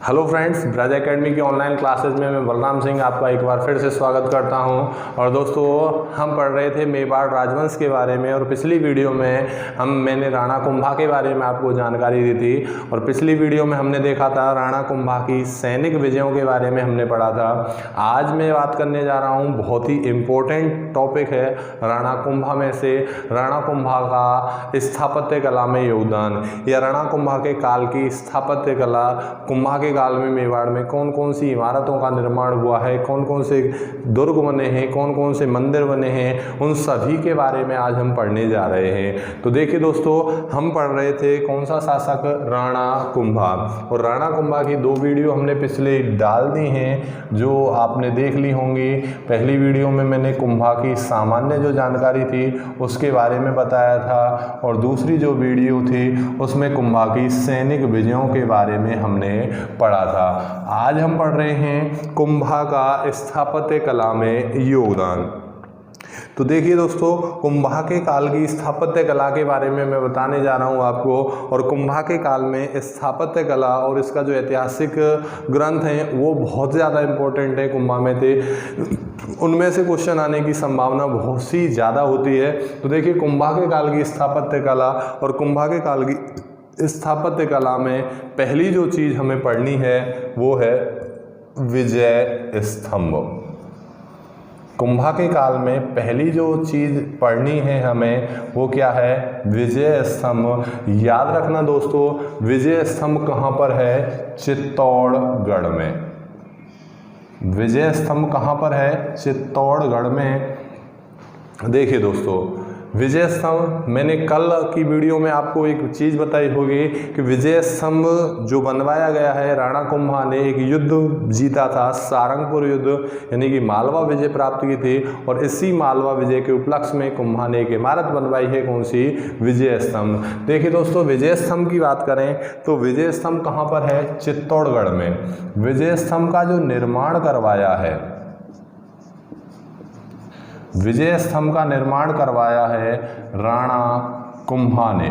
Hello friends, Braj academy की online classes में मैं बलराम सिंह आपका एक बार फिर से स्वागत करता हूं। और दोस्तों, हम पढ़ रहे थे मेवाड़ राजवंश के बारे में और पिछली वीडियो में मैंने राणा कुंभा के बारे में आपको जानकारी दी थी। और पिछली वीडियो में हमने देखा था राणा कुंभा की सैनिक विजयों के बारे में हमने पढ़ा था। आज मैं बात करने जा रहा हूँ, बहुत ही इम्पोर्टेंट टॉपिक है राणा कुंभा में से राणा कुंभा का स्थापत्य कला में योगदान, या राणा कुंभा के काल की स्थापत्य कला। कुंभा के काल में मेवाड़ में कौन कौन सी इमारतों का निर्माण हुआ है, कौन कौन से दुर्ग बने हैं, कौन कौन से मंदिर बने हैं, उन सभी के बारे में आज हम पढ़ने जा रहे हैं। तो देखिए दोस्तों, हम पढ़ रहे थे कौन सा शासक, राणा कुंभा। और राणा कुंभा की दो वीडियो हमने पिछले डाल दी हैं जो आपने देख ली होंगी। पहली वीडियो में मैंने कुंभा की सामान्य जो जानकारी थी उसके बारे में बताया था, और दूसरी जो वीडियो थी उसमें कुंभा की सैनिक विजयों के बारे में हमने पढ़ा था। आज हम पढ़ रहे हैं कुंभा का स्थापत्य कला में योगदान। तो देखिए दोस्तों, कुंभा के काल की स्थापत्य कला के बारे में मैं बताने जा रहा हूं आपको। और कुंभा के काल में स्थापत्य कला और इसका जो ऐतिहासिक ग्रंथ हैं वो बहुत ज़्यादा इम्पोर्टेंट है। कुंभा में थे, उनमें से क्वेश्चन आने की संभावना बहुत सी ज़्यादा होती है। तो देखिए, कुंभा के काल की स्थापत्य कला और कुंभा के काल की स्थापत्य कला में पहली जो चीज़ हमें पढ़नी है वो है विजय स्तंभ। कुंभा के काल में पहली जो चीज़ पढ़नी है हमें वो क्या है? विजय स्तंभ। याद रखना दोस्तों, विजय स्तंभ कहाँ पर है? चित्तौड़गढ़ में। विजय स्तंभ कहाँ पर है? चित्तौड़गढ़ में। देखिए दोस्तों, विजय स्तंभ, मैंने कल की वीडियो में आपको एक चीज़ बताई होगी कि विजय स्तंभ जो बनवाया गया है, राणा कुंभा ने एक युद्ध जीता था, सारंगपुर युद्ध, यानी कि मालवा विजय प्राप्त की थी। और इसी मालवा विजय के उपलक्ष्य में कुंभा ने एक इमारत बनवाई है, कौन सी? विजय स्तंभ। देखिए दोस्तों, विजय स्तंभ की बात करें तो विजय स्तंभ कहाँ पर है? चित्तौड़गढ़ में। विजय स्तंभ का जो निर्माण करवाया है, विजय स्तंभ का निर्माण करवाया है राणा कुंभा ने।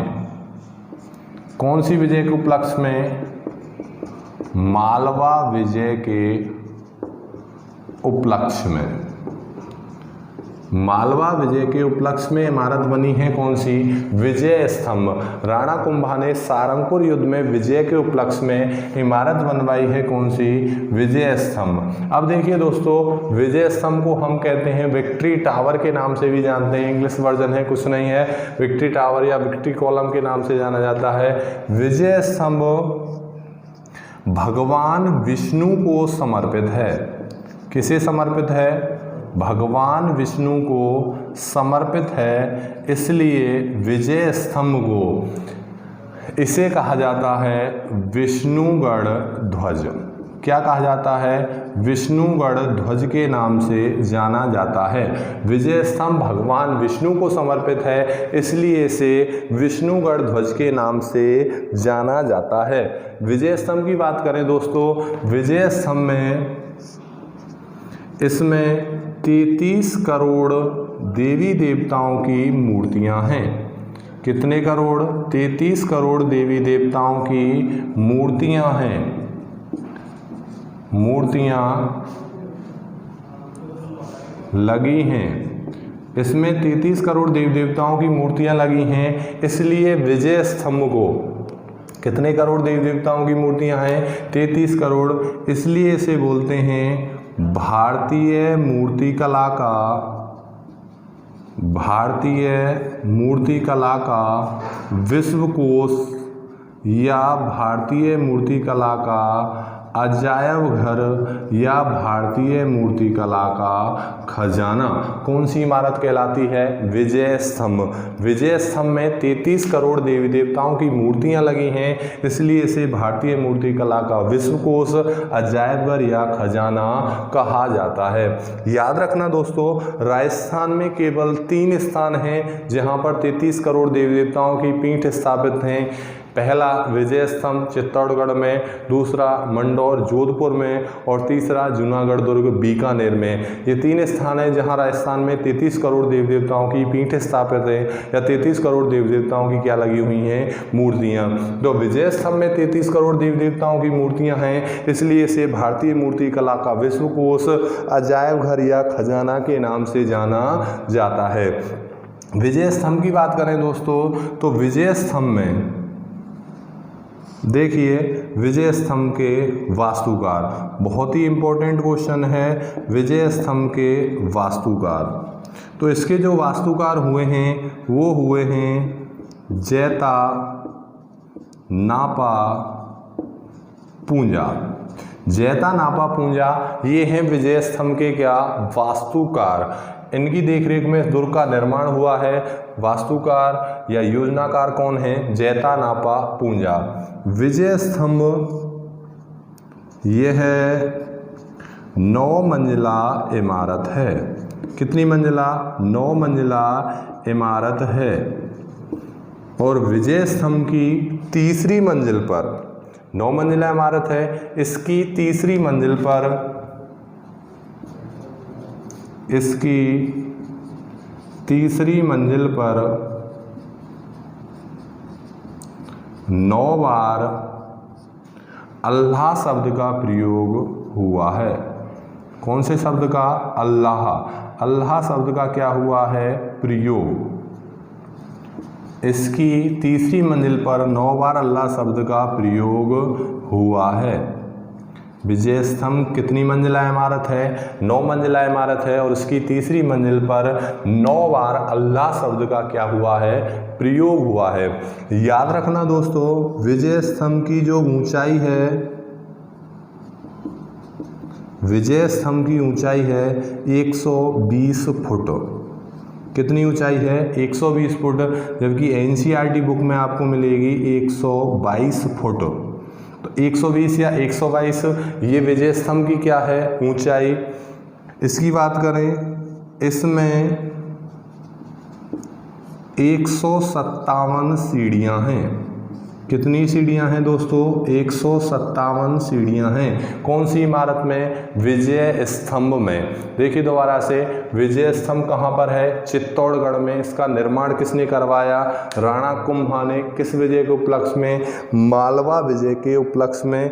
कौन सी विजय के उपलक्ष्य में? मालवा विजय के उपलक्ष्य में। मालवा विजय के उपलक्ष्य में इमारत बनी है, कौन सी? विजय स्तंभ। राणा कुंभा ने सारंगपुर युद्ध में विजय के उपलक्ष्य में इमारत बनवाई है, कौन सी? विजय स्तंभ। अब देखिए दोस्तों, विजय स्तंभ को हम कहते हैं विक्ट्री टावर के नाम से भी जानते हैं। इंग्लिश वर्जन है, कुछ नहीं है, विक्ट्री टावर या विक्ट्री कॉलम के नाम से जाना जाता है। विजय स्तंभ भगवान विष्णु को समर्पित है। किसे समर्पित है? भगवान विष्णु को समर्पित है, इसलिए विजय स्तंभ को इसे कहा जाता है विष्णुगढ़ ध्वज। क्या कहा जाता है? विष्णुगढ़ ध्वज के नाम से जाना जाता है। विजय स्तंभ भगवान विष्णु को समर्पित है, इसलिए इसे विष्णुगढ़ ध्वज के नाम से जाना जाता है। विजय स्तंभ की बात करें दोस्तों, विजय स्तंभ में इसमें 33 करोड़ देवी देवताओं की मूर्तियां हैं। कितने करोड़? 33 करोड़ देवी देवताओं की मूर्तियां हैं। मूर्तियां लगी हैं, इसमें 33 करोड़ देवी देवताओं की मूर्तियां लगी हैं, इसलिए विजय स्तंभ को कितने करोड़ देवी देवताओं की मूर्तियां हैं? 33 करोड़, इसलिए इसे बोलते हैं भारतीय मूर्तिकला का, भारतीय मूर्तिकला का विश्वकोश या भारतीय मूर्तिकला का अजायब घर या भारतीय मूर्तिकला का खजाना। कौन सी इमारत कहलाती है? विजय स्तंभ। विजय स्तंभ में 33 करोड़ देवी देवताओं की मूर्तियां लगी हैं, इसलिए इसे भारतीय मूर्तिकला का विश्वकोश, अजायब घर या खजाना कहा जाता है। याद रखना दोस्तों, राजस्थान में केवल 3 स्थान हैं जहां पर 33 करोड़ देवी देवताओं की पीठ स्थापित हैं। पहला विजय स्तंभ चित्तौड़गढ़ में, दूसरा मंडौर जोधपुर में और तीसरा जूनागढ़ दुर्ग बीकानेर में। ये 3 स्थान है जहां राजस्थान में 33 करोड़ देवी देवताओं की पीठ स्थापित है या 33 करोड़ देवी देवताओं की क्या लगी हुई हैं, मूर्तियां। तो विजय स्तंभ में 33 करोड़ देवी देवताओं की मूर्तियां हैं, इसलिए इसे भारतीय मूर्ति कला का विश्वकोश, अजायब घर या खजाना के नाम से जाना जाता है। विजय स्तंभ की बात करें दोस्तों, तो विजय स्तंभ में देखिए, विजय स्तंभ के वास्तुकार, बहुत ही इंपॉर्टेंट क्वेश्चन है, विजय स्तंभ के वास्तुकार। तो इसके जो वास्तुकार हुए हैं वो हुए हैं जैता, नापा, पूंजा। जैता, नापा, पूंजा ये हैं विजय स्तंभ के क्या, वास्तुकार। इनकी देखरेख में इस दुर्ग का निर्माण हुआ है। वास्तुकार या योजनाकार कौन है, जैता, नापा, पूंजा। विजय स्तंभ यह 9 मंजिला इमारत है। कितनी मंजिला, 9 मंजिला इमारत है। और विजय स्तंभ की तीसरी मंजिल पर, 9 मंजिला इमारत है, इसकी तीसरी मंजिल पर, इसकी तीसरी मंजिल पर 9 बार अल्लाह शब्द का प्रयोग हुआ है। कौन से शब्द का, अल्लाह। अल्लाह शब्द का क्या हुआ है, प्रयोग। इसकी तीसरी मंजिल पर 9 बार अल्लाह शब्द का प्रयोग हुआ है। विजय स्तंभ कितनी मंजिला इमारत है, 9 मंजिला इमारत है और इसकी तीसरी मंजिल पर 9 बार अल्लाह शब्द का क्या हुआ है, प्रयोग हुआ है। याद रखना दोस्तों, विजय स्तंभ की जो ऊंचाई है, विजय स्तंभ की ऊंचाई है 120 फुट। कितनी ऊंचाई है, 120 फुट, जबकि एनसीईआरटी बुक में आपको मिलेगी 122 फुट। तो 120 या 122 ये विजय स्तंभ की क्या है, ऊंचाई। इसकी बात करें, इसमें 157 सीढ़ियां हैं। कितनी सीढ़ियां हैं दोस्तों, 157 सीढ़ियां हैं। कौन सी इमारत में, विजय स्तंभ में। देखिए दोबारा से, विजय स्तंभ कहाँ पर है, चित्तौड़गढ़ में। इसका निर्माण किसने करवाया, राणा कुंभा ने। किस विजय के उपलक्ष्य में, मालवा विजय के उपलक्ष्य में।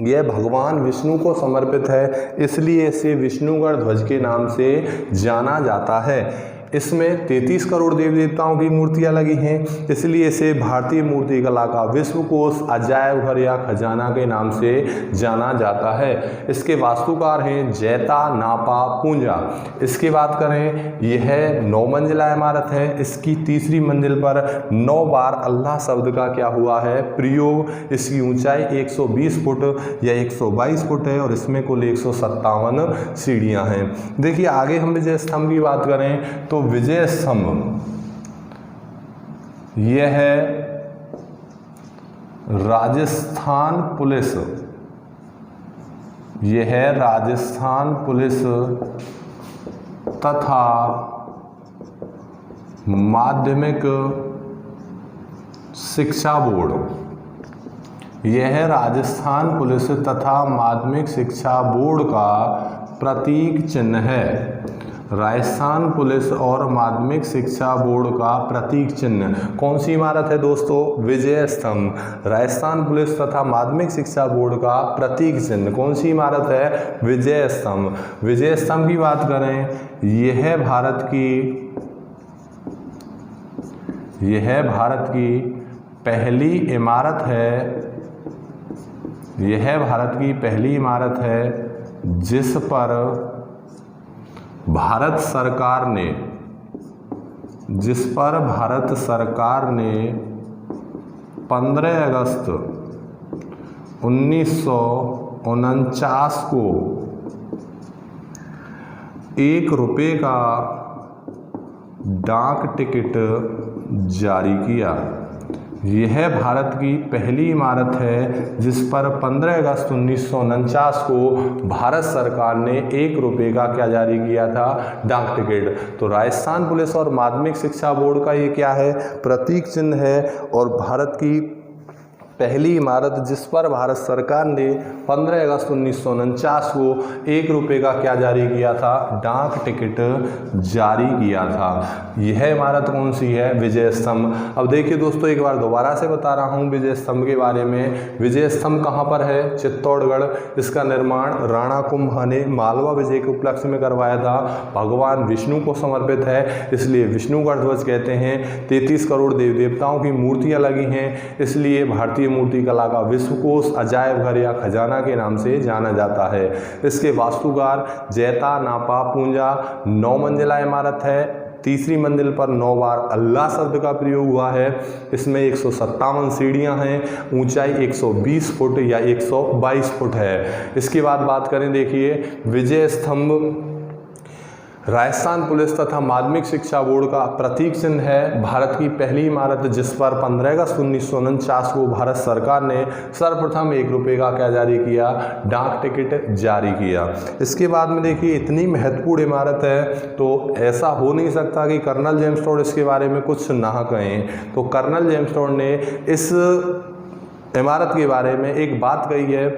यह भगवान विष्णु को समर्पित है, इसलिए इसे विष्णुगढ़ ध्वज के नाम से जाना जाता है। इसमें 33 करोड़ देवी देवताओं की मूर्तियां लगी हैं, इसलिए इसे भारतीय मूर्ति कला का विश्वकोश, अजायब घर या खजाना के नाम से जाना जाता है। इसके वास्तुकार हैं जैता, नापा, पूंजा। इसकी बात करें, यह 9 मंजिला इमारत है। इसकी तीसरी मंजिल पर 9 बार अल्लाह शब्द का क्या हुआ है, प्रयोग। इसकी ऊंचाई 120 फुट या 122 फुट है और इसमें कुल 157 सीढ़ियां हैं। देखिए आगे हम विजय स्तंभ की बात करें तो विजय स्तंभ यह है राजस्थान पुलिस, यह है राजस्थान पुलिस तथा माध्यमिक शिक्षा बोर्ड, यह है राजस्थान पुलिस तथा माध्यमिक शिक्षा बोर्ड का प्रतीक चिन्ह है। राजस्थान पुलिस और माध्यमिक शिक्षा बोर्ड का प्रतीक चिन्ह कौन सी इमारत है दोस्तों, विजय स्तंभ। राजस्थान पुलिस तथा माध्यमिक शिक्षा बोर्ड का प्रतीक चिन्ह कौन सी इमारत है, विजय स्तंभ। विजय स्तंभ की बात करें, यह भारत की पहली इमारत है, यह भारत की पहली इमारत है जिस पर भारत सरकार ने 15 अगस्त 1949 को 1 रुपये का डाक टिकट जारी किया। यह भारत की पहली इमारत है जिस पर 15 अगस्त 1949 को भारत सरकार ने 1 रुपये का क्या जारी किया था, डाक टिकट। तो राजस्थान पुलिस और माध्यमिक शिक्षा बोर्ड का ये क्या है, प्रतीक चिन्ह है और भारत की पहली इमारत जिस पर भारत सरकार ने 15 अगस्त 1949 को 1 रुपये का क्या जारी किया था, डाक टिकट जारी किया था। यह इमारत कौन सी है, विजय स्तंभ। अब देखिए दोस्तों, एक बार दोबारा से बता रहा हूँ विजय स्तंभ के बारे में। विजय स्तंभ कहाँ पर है, चित्तौड़गढ़। इसका निर्माण राणा कुंभा ने मालवा विजय के उपलक्ष्य में करवाया था। भगवान विष्णु को समर्पित है, इसलिए विष्णुगढ़ ध्वज कहते हैं। 33 करोड़ देवी देवताओं की मूर्तियां लगी हैं, इसलिए भारतीय मूर्ति कला का विश्वकोश, अजायब घर या खजाना के नाम से जाना जाता है। इसके वास्तुकार जैता नापा पूंजा। 9 मंजिला इमारत है। तीसरी मंजिल पर 9 बार अल्लाह शब्द का प्रयोग हुआ है। इसमें 157 सीढ़ियां हैं। ऊंचाई 120 फुट या 122 फुट है। इसके बाद बात करें, देखिए विजय स्तंभ राजस्थान पुलिस तथा माध्यमिक शिक्षा बोर्ड का प्रतीक चिन्ह है। भारत की पहली इमारत जिस पर 15 अगस्त 1949 को भारत सरकार ने सर्वप्रथम 1 रुपये का क्या जारी किया, डाक टिकट जारी किया। इसके बाद में देखिए, इतनी महत्वपूर्ण इमारत है तो ऐसा हो नहीं सकता कि कर्नल जेम्स टोड इसके बारे में कुछ ना कहें। तो कर्नल जेम्स टोड ने इस इमारत के बारे में एक बात कही है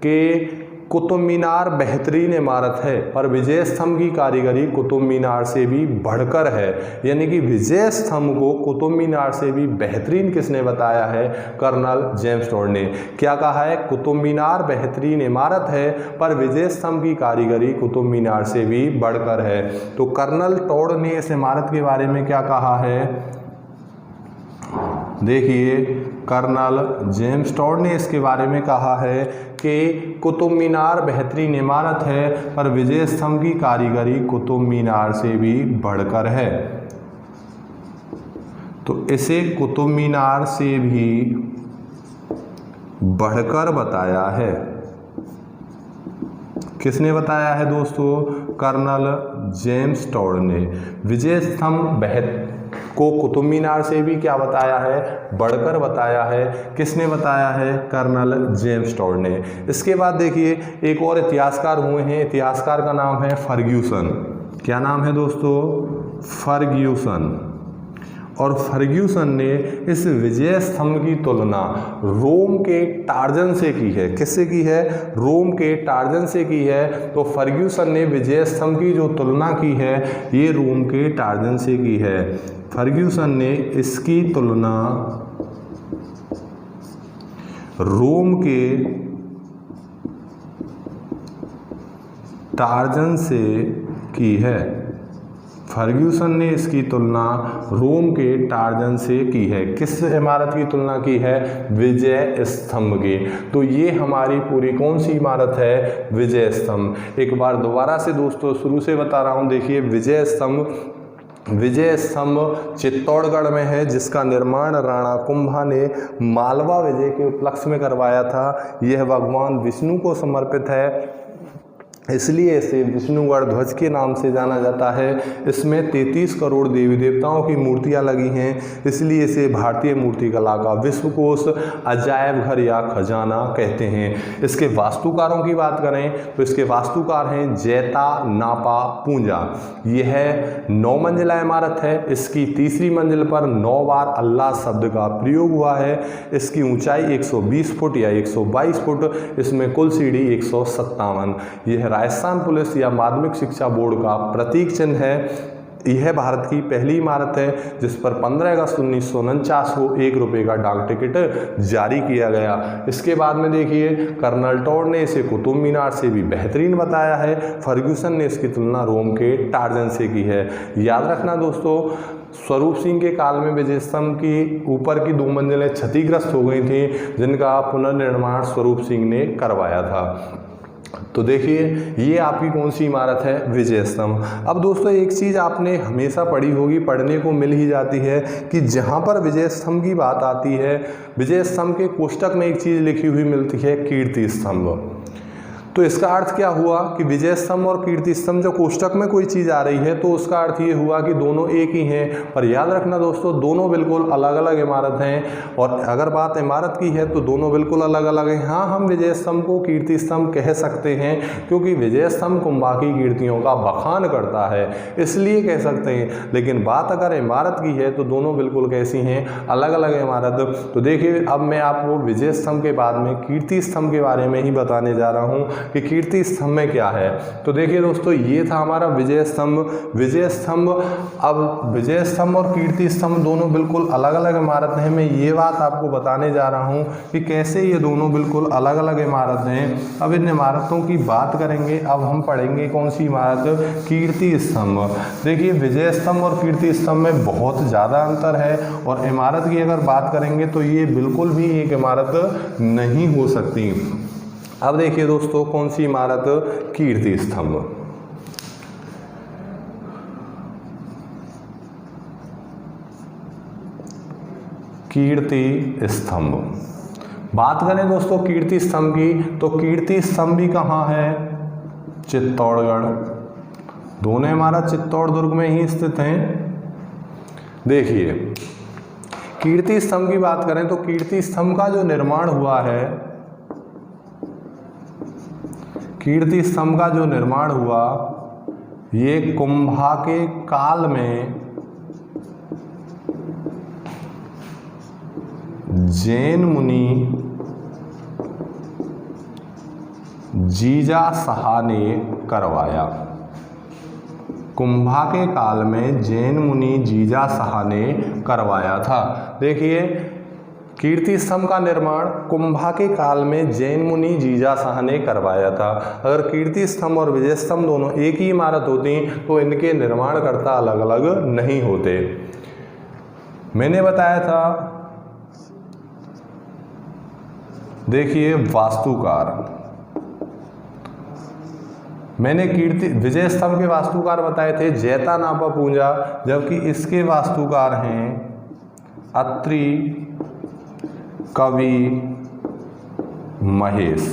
कि कुतुब मीनार बेहतरीन इमारत है, पर विजय स्तंभ की कारीगरी कुतुब मीनार से भी बढ़कर है। यानी कि विजय स्तंभ को कुतुब मीनार से भी बेहतरीन किसने बताया है, कर्नल जेम्स टोड ने। क्या कहा है, कुतुब मीनार बेहतरीन इमारत है, पर विजय स्तंभ की कारीगरी कुतुब मीनार से भी बढ़कर है। तो कर्नल टोड ने इस इमारत के बारे में क्या कहा है, देखिए कर्नल जेम्स टोड ने इसके बारे में कहा है कि कुतुब मीनार बेहतरीन इमारत है, पर विजय स्तंभ की कारीगरी कुतुब मीनार से भी बढ़कर है। तो इसे कुतुब मीनार से भी बढ़कर बताया है। किसने बताया है दोस्तों, कर्नल जेम्स टोड ने। विजय स्तंभ को कुतुब मीनार से भी क्या बताया है, बढ़कर बताया है। किसने बताया है, कर्नल जेम्स टोड ने। इसके बाद देखिए, एक और इतिहासकार हुए हैं। इतिहासकार का नाम है फर्ग्यूसन। क्या नाम है दोस्तों, फर्ग्यूसन। और फर्ग्यूसन ने इस विजय स्तंभ की तुलना रोम के टार्जन से की है। किससे की है, रोम के टार्जन से की है। तो फर्ग्यूसन ने विजय स्तंभ की जो तुलना की है, ये रोम के टार्जन से की है। फर्ग्यूसन ने इसकी तुलना रोम के टार्जन से की है। फर्ग्यूसन ने इसकी तुलना रोम के टार्जन से की है। किस इमारत की तुलना की है, विजय स्तंभ की। तो ये हमारी पूरी कौन सी इमारत है, विजय स्तंभ। एक बार दोबारा से दोस्तों शुरू से बता रहा हूँ, देखिए विजय स्तंभ चित्तौड़गढ़ में है, जिसका निर्माण राणा कुंभा ने मालवा विजय के उपलक्ष्य में करवाया था। यह भगवान विष्णु को समर्पित है, इसलिए इसे विष्णुगढ़ ध्वज के नाम से जाना जाता है। इसमें 33 करोड़ देवी देवताओं की मूर्तियां लगी हैं, इसलिए इसे भारतीय मूर्ति कला का विश्वकोश, अजायब घर या खजाना कहते हैं। इसके वास्तुकारों की बात करें तो इसके वास्तुकार हैं जैता नापा पूंजा। यह 9 मंजिला इमारत है। इसकी तीसरी मंजिल पर 9 बार अल्लाह शब्द का प्रयोग हुआ है। इसकी ऊंचाई 120 फुट या 122 फुट। इसमें कुल सीढ़ी 157। यह राजस्थान पुलिस या माध्यमिक शिक्षा बोर्ड का प्रतीक चिन्ह है। यह भारत की पहली इमारत है जिस पर 15 अगस्त 1949 को 1 रुपये का डाक टिकट जारी किया गया। इसके बाद में देखिए, कर्नल टोड ने इसे कुतुब मीनार से भी बेहतरीन बताया है। फर्ग्यूसन ने इसकी तुलना रोम के टार्जन से की है। याद रखना दोस्तों, स्वरूप सिंह के काल में विजय स्तंभ की ऊपर की 2 मंजिलें क्षतिग्रस्त हो गई थी, जिनका पुनर्निर्माण स्वरूप सिंह ने करवाया था। तो देखिए, ये आपकी कौन सी इमारत है, विजय स्तंभ। अब दोस्तों, एक चीज़ आपने हमेशा पढ़ी होगी, पढ़ने को मिल ही जाती है कि जहाँ पर विजय स्तंभ की बात आती है, विजय स्तंभ के कोष्टक में एक चीज़ लिखी हुई मिलती है, कीर्ति स्तंभ। तो इसका अर्थ क्या हुआ कि विजय स्तंभ और कीर्ति स्तंभ जो कोष्टक में कोई चीज़ आ रही है तो उसका अर्थ ये हुआ कि दोनों एक ही हैं। पर याद रखना दोस्तों, दोनों बिल्कुल अलग अलग इमारत हैं। और अगर बात इमारत की है तो दोनों बिल्कुल अलग अलग हैं। हाँ, हम विजय स्तंभ को कीर्ति स्तंभ कह सकते हैं क्योंकि विजय स्तंभ कुंभा की कीर्तियों का बखान करता है, इसलिए कह सकते हैं। लेकिन बात अगर इमारत की है तो दोनों बिल्कुल कैसी हैं, अलग अलग इमारत। तो देखिए, अब मैं आपको विजय स्तंभ के बाद में कीर्ति स्तंभ के बारे में ही बताने जा रहा हूँ कि कीर्ति स्तंभ में क्या है। तो देखिए दोस्तों, ये था हमारा विजय स्तंभ। विजय स्तंभ, अब विजय स्तंभ और कीर्ति स्तंभ दोनों बिल्कुल अलग अलग इमारत हैं। मैं ये बात आपको बताने जा रहा हूँ कि कैसे ये दोनों बिल्कुल अलग अलग इमारत हैं। अब इन इमारतों की बात करेंगे। अब हम पढ़ेंगे कौन सी इमारत, कीर्ति स्तंभ। देखिए, विजय स्तंभ और कीर्ति स्तंभ में बहुत ज़्यादा अंतर है। और इमारत की अगर बात करेंगे तो ये बिल्कुल भी एक इमारत नहीं हो सकती। अब देखिए दोस्तों, कौन सी इमारत, कीर्ति स्तंभ। कीर्ति स्तंभ, बात करें दोस्तों कीर्ति स्तंभ की, तो कीर्ति स्तंभ भी कहाँ है, चित्तौड़गढ़। दोनों इमारत चित्तौड़ दुर्ग में ही स्थित हैं। देखिए, कीर्ति स्तंभ की बात करें तो कीर्ति स्तंभ का जो निर्माण हुआ है, कीर्ति स्तंभ का जो निर्माण हुआ, ये कुंभा के काल में जैन मुनि जीजा साहा ने करवाया। कुंभा के काल में जैन मुनि जीजा साहा ने करवाया था। देखिए, कीर्ति स्तंभ का निर्माण कुंभा के काल में जैन मुनि जीजा साहा ने करवाया था। अगर कीर्ति स्तंभ और विजय स्तंभ दोनों एक ही इमारत होती तो इनके निर्माणकर्ता अलग अलग नहीं होते। मैंने बताया था, देखिए वास्तुकार, मैंने कीर्ति विजय स्तंभ के वास्तुकार बताए थे जैता नापा पूंजा, जबकि इसके वास्तुकार हैं अत्रि, कवि, महेश।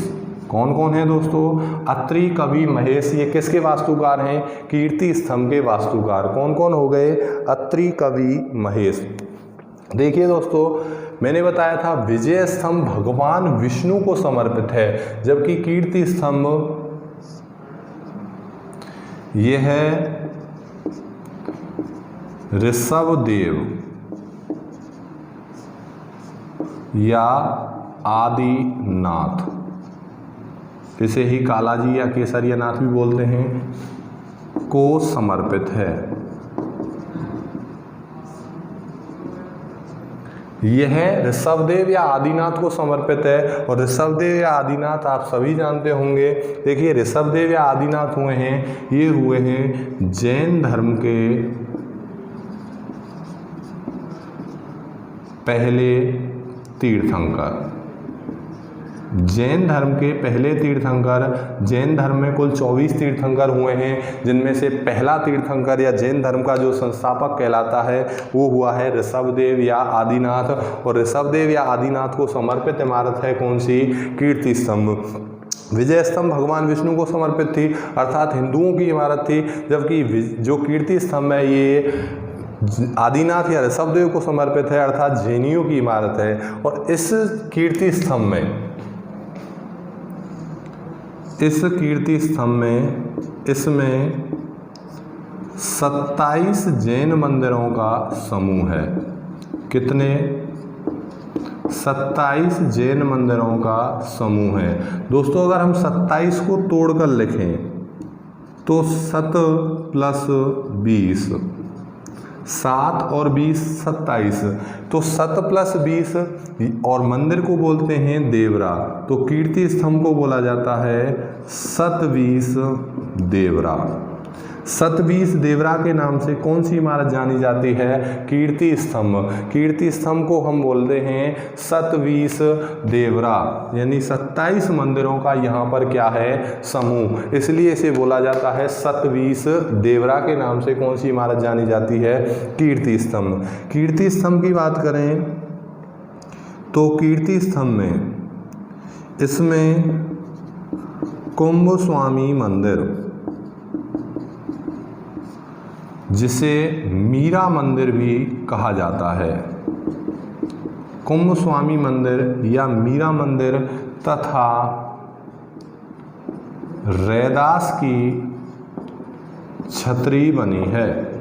कौन कौन है दोस्तों, अत्रि, कवि, महेश। ये किसके वास्तुकार हैं, कीर्ति स्तंभ के वास्तुकार। कौन कौन हो गए, अत्रि, कवि, महेश। देखिए दोस्तों, मैंने बताया था विजय स्तंभ भगवान विष्णु को समर्पित है, जबकि कीर्ति स्तंभ यह है ऋषभदेव या आदिनाथ, इसे ही कालाजी या केसरिया नाथ भी बोलते हैं, को समर्पित है। यह ऋषभदेव या आदिनाथ को समर्पित है। और ऋषभदेव या आदिनाथ आप सभी जानते होंगे। देखिए, ऋषभदेव या आदिनाथ हुए हैं, ये हुए हैं जैन धर्म के पहले तीर्थंकर। जैन धर्म के पहले तीर्थंकर। जैन धर्म में कुल 24 तीर्थंकर हुए हैं, जिनमें से पहला तीर्थंकर या जैन धर्म का जो संस्थापक कहलाता है वो हुआ है ऋषभदेव या आदिनाथ। और ऋषभदेव या आदिनाथ को समर्पित इमारत है कौन सी, कीर्ति स्तंभ। विजय स्तंभ भगवान विष्णु को समर्पित थी, अर्थात हिंदुओं की इमारत थी, जबकि जो कीर्ति स्तंभ है ये आदिनाथ या ऋषभदेव को समर्पित है, अर्थात जैनियों की इमारत है। और इस कीर्ति स्तंभ में इसमें 27 जैन मंदिरों का समूह है। कितने, 27 जैन मंदिरों का समूह है। दोस्तों, अगर हम 27 को तोड़कर लिखें तो 7 + 20, 7 और 20 27, तो 7 + 20 और मंदिर को बोलते हैं देवरा। तो कीर्ति स्तंभ को बोला जाता है सतवीस देवरा। सतवीस देवरा के नाम से कौन सी इमारत जानी जाती है, कीर्ति स्तंभ। कीर्ति स्तंभ को हम बोलते हैं सतवीस देवरा, यानी 27 मंदिरों का यहाँ पर क्या है, समूह, इसलिए इसे बोला जाता है सतवीस देवरा के नाम से कौन सी इमारत जानी जाती है, कीर्ति स्तंभ। कीर्ति स्तंभ की बात करें तो कीर्ति स्तंभ में इसमें कुंभस्वामी मंदिर, जिसे मीरा मंदिर भी कहा जाता है। कुंभस्वामी मंदिर या मीरा मंदिर तथा रैदास की छतरी बनी है।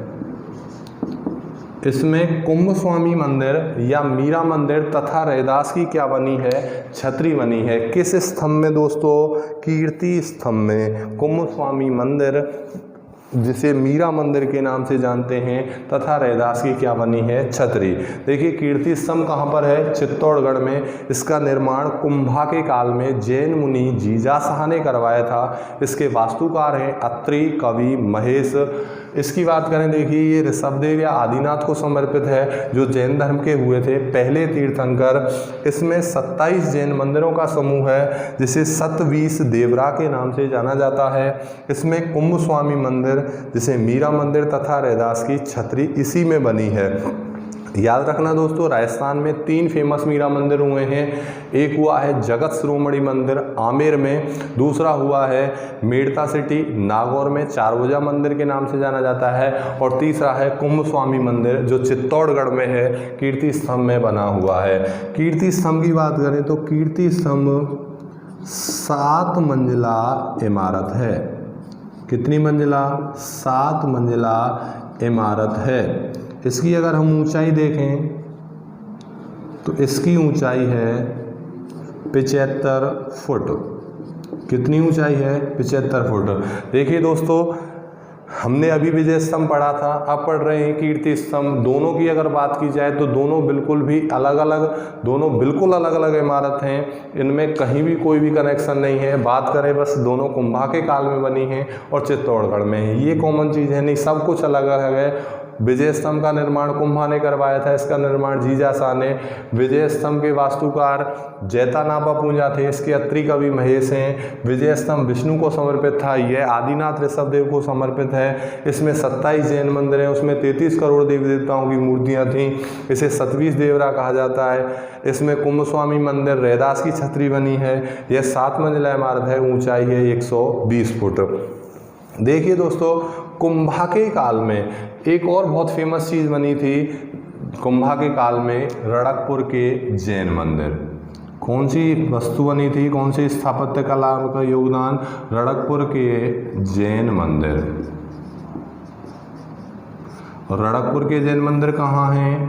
इसमें कुंभस्वामी मंदिर या मीरा मंदिर तथा रैदास की क्या बनी है? छतरी बनी है। किस स्तंभ में दोस्तों? कीर्ति स्तंभ में। कुंभस्वामी मंदिर, जिसे मीरा मंदिर के नाम से जानते हैं, तथा रैदास की क्या बनी है? छतरी। देखिए कीर्ति स्तंभ कहाँ पर है? चित्तौड़गढ़ में। इसका निर्माण कुंभा के काल में जैन मुनि जीजाशाह ने करवाया था। इसके वास्तुकार हैं अत्रि, कवि, महेश। इसकी बात करें, देखिए ये ऋषभदेव या आदिनाथ को समर्पित है, जो जैन धर्म के हुए थे पहले तीर्थंकर। इसमें 27 जैन मंदिरों का समूह है, जिसे सतवीस देवरा के नाम से जाना जाता है। इसमें कुंभस्वामी मंदिर, जिसे मीरा मंदिर तथा रैदास की छतरी इसी में बनी है। याद रखना दोस्तों, राजस्थान में 3 फेमस मीरा मंदिर हुए हैं। एक हुआ है जगत शिरोमणि मंदिर आमेर में, दूसरा हुआ है मेड़ता सिटी नागौर में चारभुजा मंदिर के नाम से जाना जाता है, और तीसरा है कुंभस्वामी मंदिर, जो चित्तौड़गढ़ में है, कीर्ति स्तंभ में बना हुआ है। कीर्ति स्तंभ की बात करें तो कीर्ति स्तंभ 7 मंजिला इमारत है। कितनी मंजिला? 7 मंजिला इमारत है। इसकी अगर हम ऊंचाई देखें तो इसकी ऊंचाई है 75 फुट। कितनी ऊंचाई है? 75 फुट। देखिए दोस्तों, हमने अभी विजय स्तंभ पढ़ा था, अब पढ़ रहे हैं कीर्ति स्तंभ। दोनों की अगर बात की जाए तो दोनों बिल्कुल अलग अलग इमारत हैं। इनमें कहीं भी कोई भी कनेक्शन नहीं है। बात करें बस, दोनों कुंभा के काल में बनी हैं और चित्तौड़गढ़ में है। ये कॉमन चीज़ है, नहीं सब कुछ अलग अलग है। विजय स्तंभ का निर्माण कुंभा ने करवाया था, इसका निर्माण जीजाशाह ने। विजय स्तंभ के वास्तुकार जैतानापा पूंजा थे, इसके अत्रि कवि महेश हैं। विजय स्तंभ विष्णु को समर्पित था, यह आदिनाथ ऋषभदेव को समर्पित है। इसमें 27 जैन मंदिर हैं, उसमें 33 करोड़ देवी देवताओं की मूर्तियाँ थीं। इसे सतवीस देवरा कहा जाता है। इसमें कुंभस्वामी मंदिर, रैदास की छतरी बनी है। यह 7 मंजिला इमारत है, ऊँचाई है 120 फुट। देखिए दोस्तों, कुंभा के काल में एक और बहुत फेमस चीज़ बनी थी। कुंभा के काल में रणकपुर के जैन मंदिर। कौन सी वस्तु बनी थी? कौन सी स्थापत्य कला का योगदान? रणकपुर के जैन मंदिर। रणकपुर के जैन मंदिर कहाँ हैं?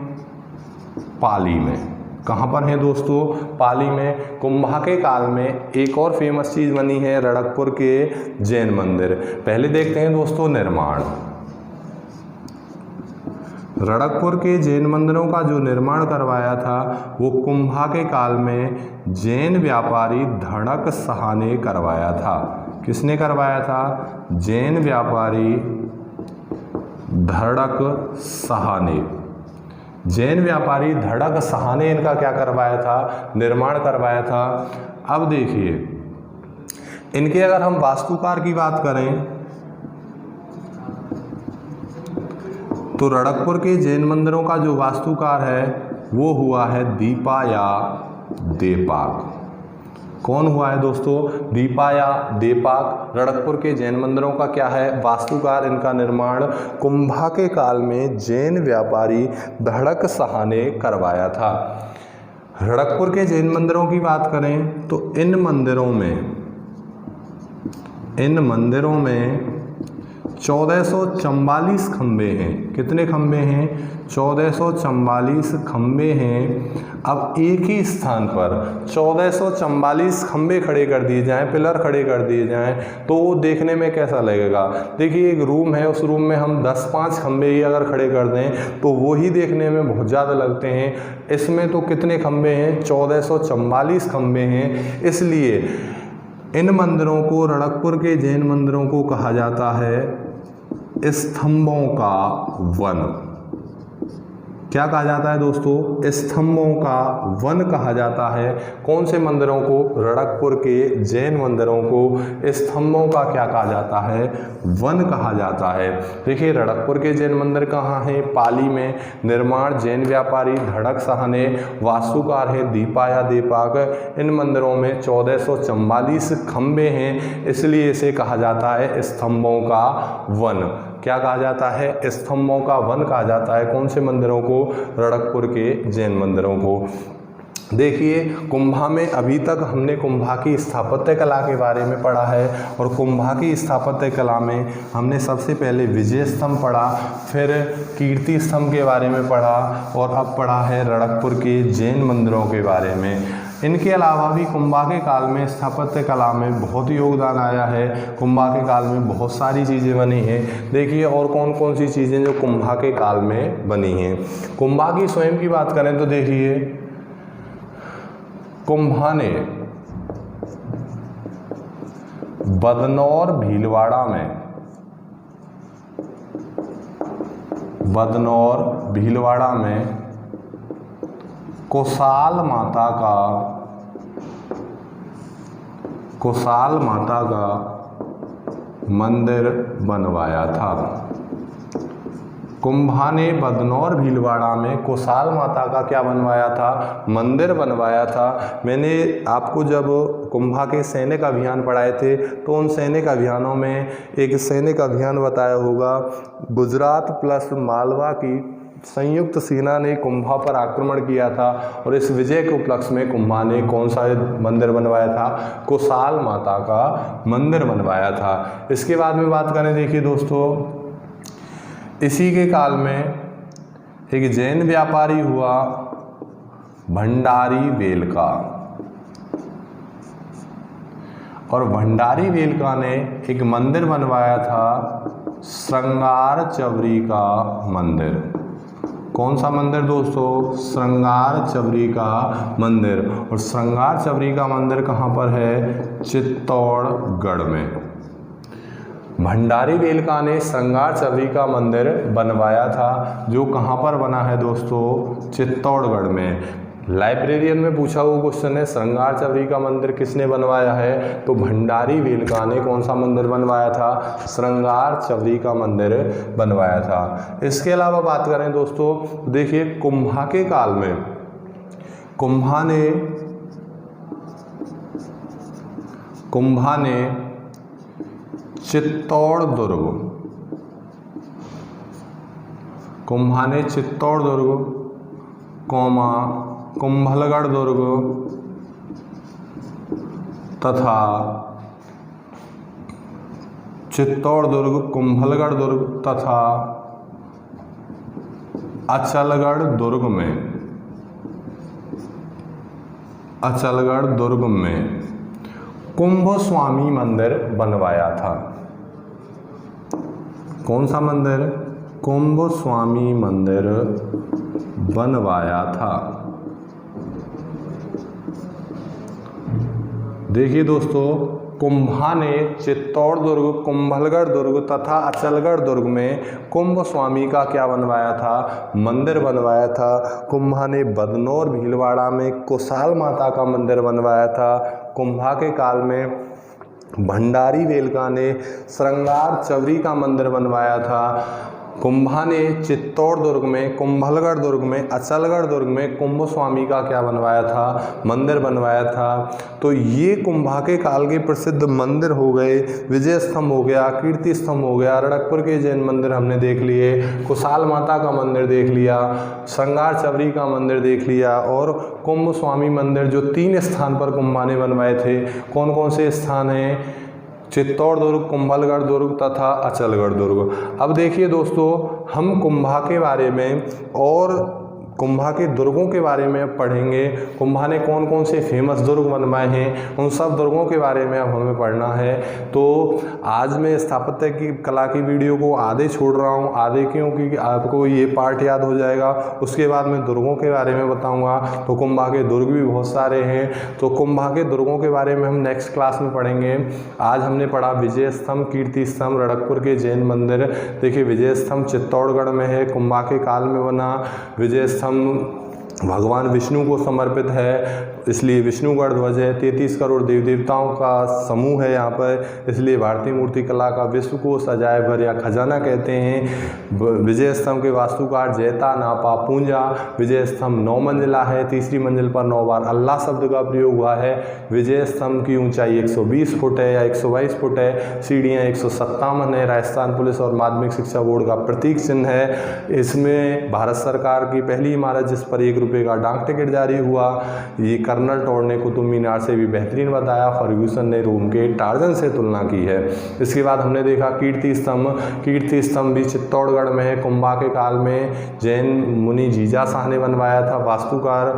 पाली में। कहाँ पर है दोस्तों? पाली में। कुंभा के काल में एक और फेमस चीज़ बनी है, रणकपुर के जैन मंदिर। पहले देखते हैं दोस्तों निर्माण। रणकपुर के जैन मंदिरों का जो निर्माण करवाया था वो कुंभा के काल में जैन व्यापारी धड़क शाह ने करवाया था। किसने करवाया था? जैन व्यापारी धड़क शाह ने। जैन व्यापारी धड़क शाह ने इनका क्या करवाया था? निर्माण करवाया था। अब देखिए, इनके अगर हम वास्तुकार की बात करें तो रणकपुर के जैन मंदिरों का जो वास्तुकार है वो हुआ है दीपा या देपाक। कौन हुआ है दोस्तों? दीपा या देपाक। रणकपुर के जैन मंदिरों का क्या है? वास्तुकार। इनका निर्माण कुंभा के काल में जैन व्यापारी धड़क शाह ने करवाया था। रणकपुर के जैन मंदिरों की बात करें तो इन मंदिरों में 1444 खंबे हैं। कितने खंबे हैं? 1444 खंबे हैं। अब एक ही स्थान पर 1444 खंबे खड़े कर दिए जाएं, पिलर खड़े कर दिए जाएं, तो वो देखने में कैसा लगेगा? देखिए एक रूम है, उस रूम में हम 10-5 खंबे ही अगर खड़े कर दें तो वो ही देखने में बहुत ज़्यादा लगते हैं। इसमें तो कितने खंबे हैं? 1444 खंबे हैं। इसलिए इन मंदिरों को, रणकपुर के जैन मंदिरों को कहा जाता है स्तंभों का वन। क्या कहा जाता है दोस्तों? स्तंभों का वन कहा जाता है। कौन से मंदिरों को? रणकपुर के जैन मंदिरों को स्तंभों का क्या कहा जाता है? वन कहा जाता है। देखिए रणकपुर के जैन मंदिर कहाँ हैं? पाली में। निर्माण जैन व्यापारी धड़क शाह ने, वास्तुकार है दीपाया देपाक। इन मंदिरों में 1444 खंबे हैं, इसलिए इसे कहा जाता है स्तंभों का वन। क्या कहा जाता है? स्तंभों का वन कहा जाता है। कौन से मंदिरों को? रणकपुर के जैन मंदिरों को। देखिए कुंभा में अभी तक हमने कुंभा की स्थापत्य कला के बारे में पढ़ा है, और कुंभा की स्थापत्य कला में हमने सबसे पहले विजय स्तंभ पढ़ा, फिर कीर्ति स्तंभ के बारे में पढ़ा, और अब पढ़ा है रणकपुर के जैन मंदिरों के बारे में। इनके अलावा भी कुंभा के काल में स्थापत्य कला में बहुत योगदान आया है। कुंभा के काल में बहुत सारी चीज़ें बनी हैं। देखिए और कौन कौन सी चीज़ें जो कुंभा के काल में बनी हैं। कुंभा की स्वयं की बात करें तो देखिए कुंभा ने बदनौर भीलवाड़ा में कुशाल माता का मंदिर बनवाया था। कुंभा ने बदनौर भीलवाड़ा में कुशाल माता का क्या बनवाया था? मंदिर बनवाया था। मैंने आपको जब कुंभा के सैनिक अभियान पढ़ाए थे तो उन सैनिक अभियानों में एक सैनिक अभियान बताया होगा, गुजरात प्लस मालवा की संयुक्त सेना ने कुंभा पर आक्रमण किया था, और इस विजय के उपलक्ष्य में कुंभा ने कौन सा मंदिर बनवाया था? कुशाल माता का मंदिर बनवाया था। इसके बाद में बात करें, देखिए दोस्तों इसी के काल में एक जैन व्यापारी हुआ भंडारी वेलका, और भंडारी वेलका ने एक मंदिर बनवाया था श्रृंगार चवरी का मंदिर। कौन सा मंदिर दोस्तों? श्रृंगार चवरी का मंदिर। और श्रृंगार चवरी का मंदिर कहाँ पर है? चित्तौड़गढ़ में। भंडारी वेलका ने श्रृंगार चवरी का मंदिर बनवाया था, जो कहाँ पर बना है दोस्तों? चित्तौड़गढ़ में। लाइब्रेरियन में पूछा हुआ क्वेश्चन है, श्रृंगार चवरी का मंदिर किसने बनवाया है? तो भंडारी वेलका ने कौन सा मंदिर बनवाया था? श्रृंगार चवरी का मंदिर बनवाया था। इसके अलावा बात करें दोस्तों, देखिए कुंभा के काल में कुंभा ने चित्तौड़ दुर्ग, कुंभलगढ़ दुर्ग तथा चित्तौड़ दुर्ग, कुंभलगढ़ दुर्ग तथा अचलगढ़ दुर्ग में कुंभस्वामी मंदिर बनवाया था। कौन सा मंदिर? कुंभस्वामी मंदिर बनवाया था। देखिए दोस्तों कुंभा ने चित्तौड़ दुर्ग, कुंभलगढ़ दुर्ग तथा अचलगढ़ दुर्ग में कुंभस्वामी का क्या बनवाया था? मंदिर बनवाया था। कुंभा ने बदनौर भीलवाड़ा में कुशाल माता का मंदिर बनवाया था। कुंभा के काल में भंडारी वेलका ने श्रृंगार चवरी का मंदिर बनवाया था। कुंभा ने चित्तौड़ दुर्ग में, कुंभलगढ़ दुर्ग में, अचलगढ़ दुर्ग में कुंभस्वामी का क्या बनवाया था? मंदिर बनवाया था। तो ये कुंभा के काल के प्रसिद्ध मंदिर हो गए। विजय स्तंभ हो गया, कीर्ति स्तंभ हो गया, रणकपुर के जैन मंदिर हमने देख लिए, कुशाल माता का मंदिर देख लिया, श्रृंगार चवरी का मंदिर देख लिया, और कुंभस्वामी मंदिर जो 3 स्थान पर कुंभा ने बनवाए थे। कौन कौन से स्थान हैं? चित्तौड़ दुर्ग, कुंभलगढ़ दुर्ग तथा अचलगढ़ दुर्ग। अब देखिए दोस्तों हम कुंभा के बारे में और कुंभा के दुर्गों के बारे में अब पढ़ेंगे। कुंभा ने कौन कौन से फेमस दुर्ग बनवाए हैं, उन सब दुर्गों के बारे में अब हमें पढ़ना है। तो आज मैं स्थापत्य की कला की वीडियो को आधे छोड़ रहा हूँ, आधे क्योंकि आपको ये पार्ट याद हो जाएगा, उसके बाद मैं दुर्गों के बारे में बताऊँगा। तो कुंभा के दुर्ग भी बहुत सारे हैं, तो कुंभा के दुर्गों के बारे में हम नेक्स्ट क्लास में पढ़ेंगे। आज हमने पढ़ा विजय स्तंभ, कीर्ति स्तंभ, रणकपुर के जैन मंदिर। देखिए विजय स्तंभ चित्तौड़गढ़ में है, कुंभा के काल में बना। विजय स्तंभ भगवान विष्णु को समर्पित है, इसलिए विष्णुगढ़ ध्वज है। 33 करोड़ देवी देवताओं का समूह है यहाँ पर, इसलिए भारतीय मूर्ति कला का विश्व को सजाए भर या खजाना कहते हैं। विजय स्तंभ के वास्तुकार जैता नापा पूंजा। विजय स्तंभ 9 मंजिला है, तीसरी मंजिल पर 9 बार अल्लाह शब्द का प्रयोग हुआ है। विजय स्तंभ की ऊंचाई 120 फुट है या 122 फुट है। सीढ़ियाँ 157 है। राजस्थान पुलिस और माध्यमिक शिक्षा बोर्ड का प्रतीक चिन्ह है। इसमें भारत सरकार की पहली इमारत जिस पर 1 रुपये का डाक टिकट जारी हुआ। ये कर्नल टॉड ने कुतुब मीनार से भी बेहतरीन बताया। फर्ग्यूसन ने रोम के टार्जन से तुलना की है। इसके बाद हमने देखा कीर्ति स्तंभ। कीर्ति स्तंभ भी चित्तौड़गढ़ में है। कुंभा के काल में जैन मुनि जीजा शाह ने बनवाया था। वास्तुकार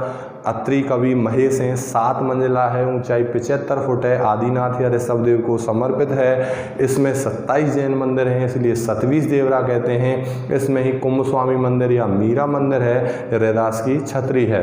अत्रि कवि महेश हैं। 7 मंजिला है, ऊंचाई 75 फुट है। आदिनाथ या ऋषभदेव को समर्पित है। इसमें 27 जैन मंदिर हैं, इसलिए 27 देवरा कहते हैं। इसमें ही कुंभ स्वामी मंदिर या मीरा मंदिर है, रैदास की छतरी है।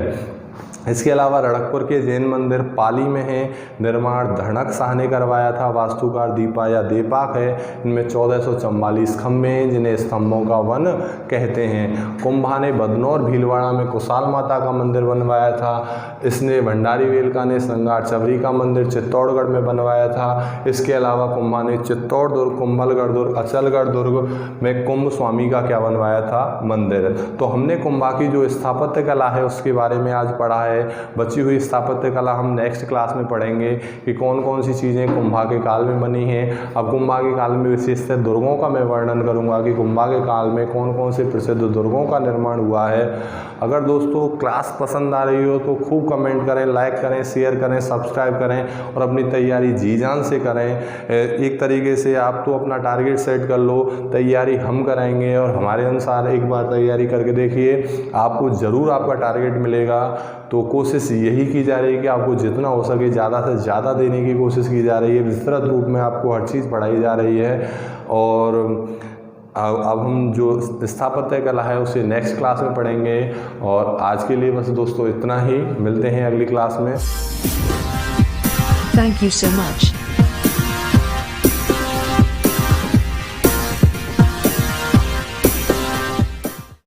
इसके अलावा रणकपुर के जैन मंदिर पाली में है। निर्माण धनक शाह ने करवाया था। वास्तुकार दीपा या देपाक है। इनमें 1444 खम्भे हैं, जिन्हें स्तंभों का वन कहते हैं। कुंभा ने बदनौर भीलवाड़ा में कुशाल माता का मंदिर बनवाया था। इसने भंडारी वेलका ने श्रृंगार चबरी का मंदिर चित्तौड़गढ़ में बनवाया था। इसके अलावा कुंभा ने चित्तौड़ दुर्ग, कुंभलगढ़ दुर्ग, अचलगढ़ दुर्ग में कुंभ स्वामी का क्या बनवाया था, मंदिर। तो हमने कुंभा की जो स्थापत्य कला है उसके बारे में आज पढ़ा है। बची हुई स्थापत्य कला हम नेक्स्ट क्लास में पढ़ेंगे कि कौन कौन सी चीज़ें कुंभा के काल में बनी हैं। अब कुंभा के काल में विशेषतः दुर्गों का मैं वर्णन करूंगा कि कुंभा के काल में कौन कौन से प्रसिद्ध दुर्गों का निर्माण हुआ है। अगर दोस्तों क्लास पसंद आ रही हो तो खूब कमेंट करें, लाइक करें, शेयर करें, सब्सक्राइब करें और अपनी तैयारी जी जान से करें। एक तरीके से आप तो अपना टारगेट सेट कर लो, तैयारी हम कराएंगे और हमारे अनुसार एक बार तैयारी करके देखिए, आपको ज़रूर आपका टारगेट मिलेगा। तो कोशिश यही की जा रही है कि आपको जितना हो सके ज़्यादा से ज़्यादा देने की कोशिश की जा रही है। विस्तृत रूप में आपको हर चीज़ पढ़ाई जा रही है। और अब हम जो स्थापत्य कला है उसे नेक्स्ट क्लास में पढ़ेंगे। और आज के लिए बस दोस्तों इतना ही, मिलते हैं अगली क्लास में। Thank you so much.